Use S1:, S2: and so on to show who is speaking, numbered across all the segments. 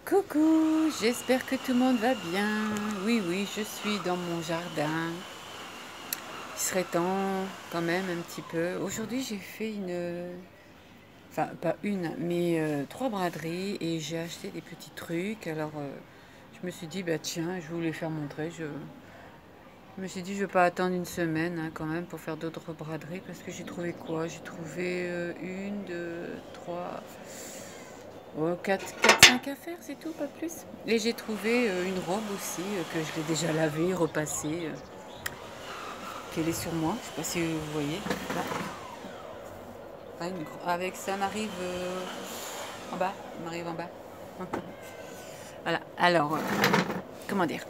S1: Coucou, j'espère que tout le monde va bien. Oui, oui, je suis dans mon jardin. Il serait temps quand même un petit peu. Aujourd'hui, j'ai fait enfin pas une, mais trois braderies et j'ai acheté des petits trucs. Alors, je me suis dit, bah tiens, je voulais faire montrer. Je me suis dit, je vais pas attendre une semaine hein, quand même pour faire d'autres braderies parce que j'ai trouvé quoi? J'ai trouvé une, deux, trois. Oh, 5 à faire, c'est tout, pas plus. Et j'ai trouvé une robe aussi, que je l'ai déjà lavée, repassée, qu'elle est sur moi. Je sais pas si vous voyez. Là. Ah, avec ça m'arrive en bas. M'arrive en bas. Voilà. Alors, comment dire?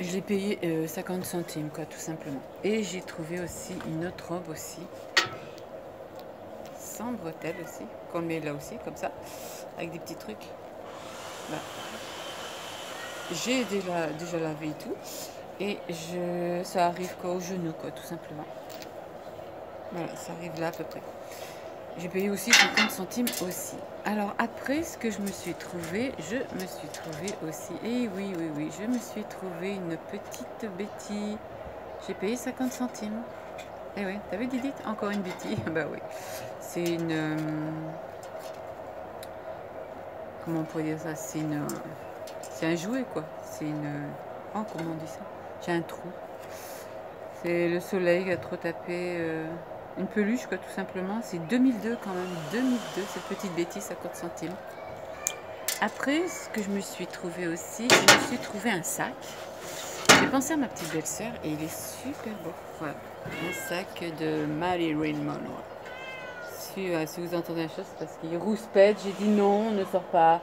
S1: Je l'ai payé 50 centimes, quoi, tout simplement. Et j'ai trouvé aussi une autre robe aussi, sans bretelles aussi, qu'on met là aussi, comme ça, avec des petits trucs. Voilà. J'ai déjà lavé et tout. Et ça arrive quoi au genou, quoi, tout simplement. Voilà, ça arrive là à peu près. J'ai payé aussi 50 centimes aussi. Alors après, ce que je me suis trouvé, aussi, et oui, oui, oui, je me suis trouvé une petite bêtise. J'ai payé 50 centimes. Eh oui, t'as vu Didit? Encore une bêtise. Bah oui. C'est une... comment on pourrait dire ça? C'est un jouet, quoi. C'est une... oh, comment on dit ça? J'ai un trou. C'est le soleil qui a trop tapé une peluche, quoi, tout simplement. C'est 2002 quand même. 2002, cette petite bêtise, 50 centimes. Après, ce que je me suis trouvé aussi, je me suis trouvé un sac. J'ai pensé à ma petite belle-sœur et il est super beau. Voilà. Un sac de Marilyn Monroe. Si vous entendez la chose, c'est parce qu'il rouspète. J'ai dit non, on ne sort pas.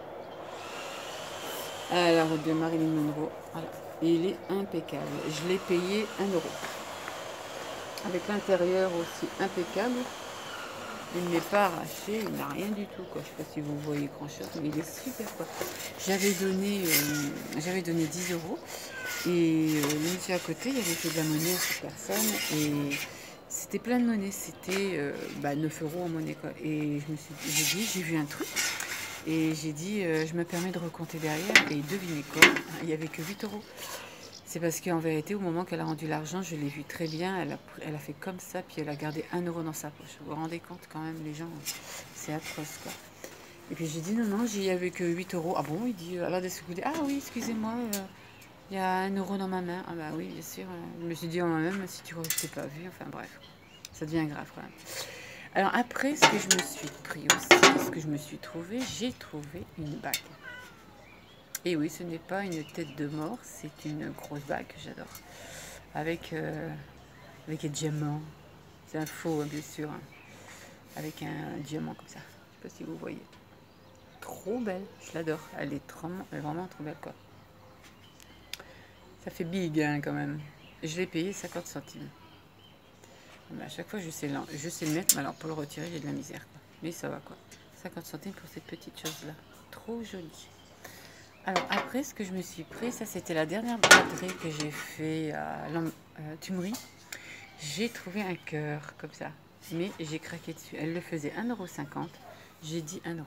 S1: Alors, de Marilyn Monroe. Voilà. Et il est impeccable. Je l'ai payé 1 euro. Avec l'intérieur aussi impeccable. Il n'est pas arraché, il n'a rien du tout, quoi. Je ne sais pas si vous voyez grand chose, mais il est super quoi. J'avais donné 10 euros et le monsieur à côté, il avait fait de la monnaie à cette personne et c'était plein de monnaie, c'était 9 euros en monnaie quoi. Et j'ai vu un truc et j'ai dit, je me permets de recompter derrière et devinez quoi, il n'y avait que 8 euros. C'est parce qu'en vérité, au moment qu'elle a rendu l'argent, je l'ai vu très bien. Elle a fait comme ça, puis elle a gardé 1 euro dans sa poche. Vous vous rendez compte quand même, les gens, c'est atroce quoi. Et puis j'ai dit non, non, j'y avais que 8 euros. Ah bon, il dit, alors des secours, ah oui, excusez-moi, il y a 1 euro dans ma main. Ah bah oui, bien sûr. Je me suis dit en moi-même, si tu ne t'es pas vu, enfin bref, ça devient grave quand même. Alors après, ce que je me suis pris aussi, ce que je me suis trouvé, j'ai trouvé une bague. Et oui, ce n'est pas une tête de mort, c'est une grosse bague que j'adore. Avec un diamant. C'est un faux, hein, bien sûr. Hein. Avec un diamant comme ça. Je sais pas si vous voyez. Trop belle, je l'adore. Elle est vraiment trop belle, quoi. Ça fait big, hein, quand même. Je l'ai payé 50 centimes. Mais à chaque fois, je sais le mettre, mais alors pour le retirer, j'ai de la misère, quoi. Mais ça va, quoi. 50 centimes pour cette petite chose-là. Trop jolie. Alors après, ce que je me suis pris, ça c'était la dernière braderie que j'ai fait à Tumerie. J'ai trouvé un cœur comme ça, mais j'ai craqué dessus. Elle le faisait 1,50 €. J'ai dit 1 euro.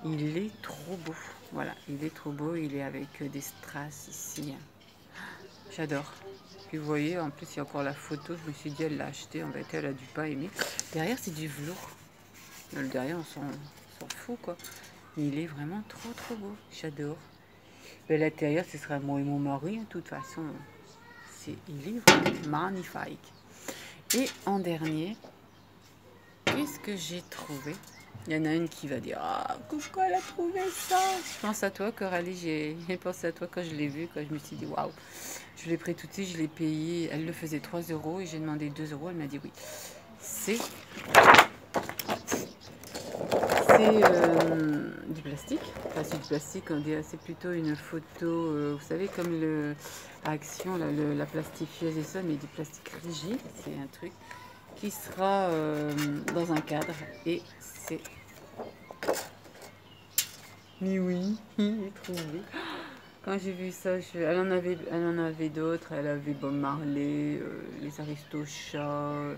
S1: Il est trop beau. Voilà, il est trop beau. Il est avec des strass ici. J'adore. Puis vous voyez, en plus, il y a encore la photo. Je me suis dit, elle l'a acheté. En fait, elle a dû pas aimer. Derrière, c'est du velours. Le derrière, on s'en fout, quoi. Mais il est vraiment trop, trop beau. J'adore. L'intérieur, ce sera moi et mon mari. De toute façon, il est vraiment magnifique. Et en dernier, qu'est-ce que j'ai trouvé? Il y en a une qui va dire, ah, pourquoi elle a trouvé ça? Je pense à toi, Coralie, j'ai pensé à toi quand je l'ai vu, quand je me suis dit, waouh. Je l'ai pris tout de suite, je l'ai payé, elle le faisait 3 euros et j'ai demandé 2 euros, elle m'a dit oui. C'est du plastique, enfin c'est du plastique, on dirait c'est plutôt une photo, vous savez comme le Action, là, la plastifieuse et ça, mais du plastique rigide, c'est un truc qui sera dans un cadre et c'est... Mais oui, il est trouvé. Quand j'ai vu ça, elle en avait d'autres, elle avait Bob Marley, les Aristochats,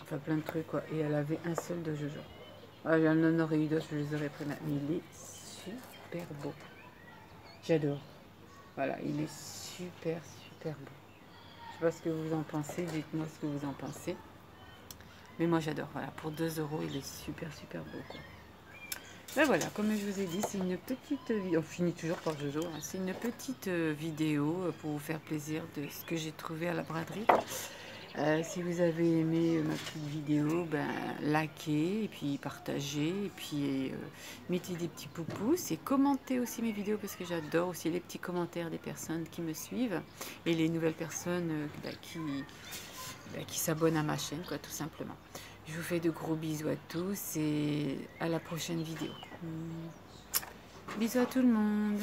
S1: enfin plein de trucs quoi, et elle avait un seul de Jojo. Ah, j'en aurais eu d'autres, je les aurais pris. Mais il est super beau. J'adore. Voilà, il est super, super beau. Je sais pas ce que vous en pensez, dites-moi ce que vous en pensez. Mais moi j'adore, voilà, pour 2 euros, il est super, super beau, quoi. Ben voilà, comme je vous ai dit, c'est une petite vidéo, on finit toujours par Jojo, hein. C'est une petite vidéo pour vous faire plaisir de ce que j'ai trouvé à la braderie. Si vous avez aimé ma petite vidéo, ben, likez et puis partagez et puis mettez des petits pouces et commentez aussi mes vidéos parce que j'adore aussi les petits commentaires des personnes qui me suivent et les nouvelles personnes qui s'abonnent à ma chaîne, quoi, tout simplement. Je vous fais de gros bisous à tous et à la prochaine vidéo. Bisous à tout le monde.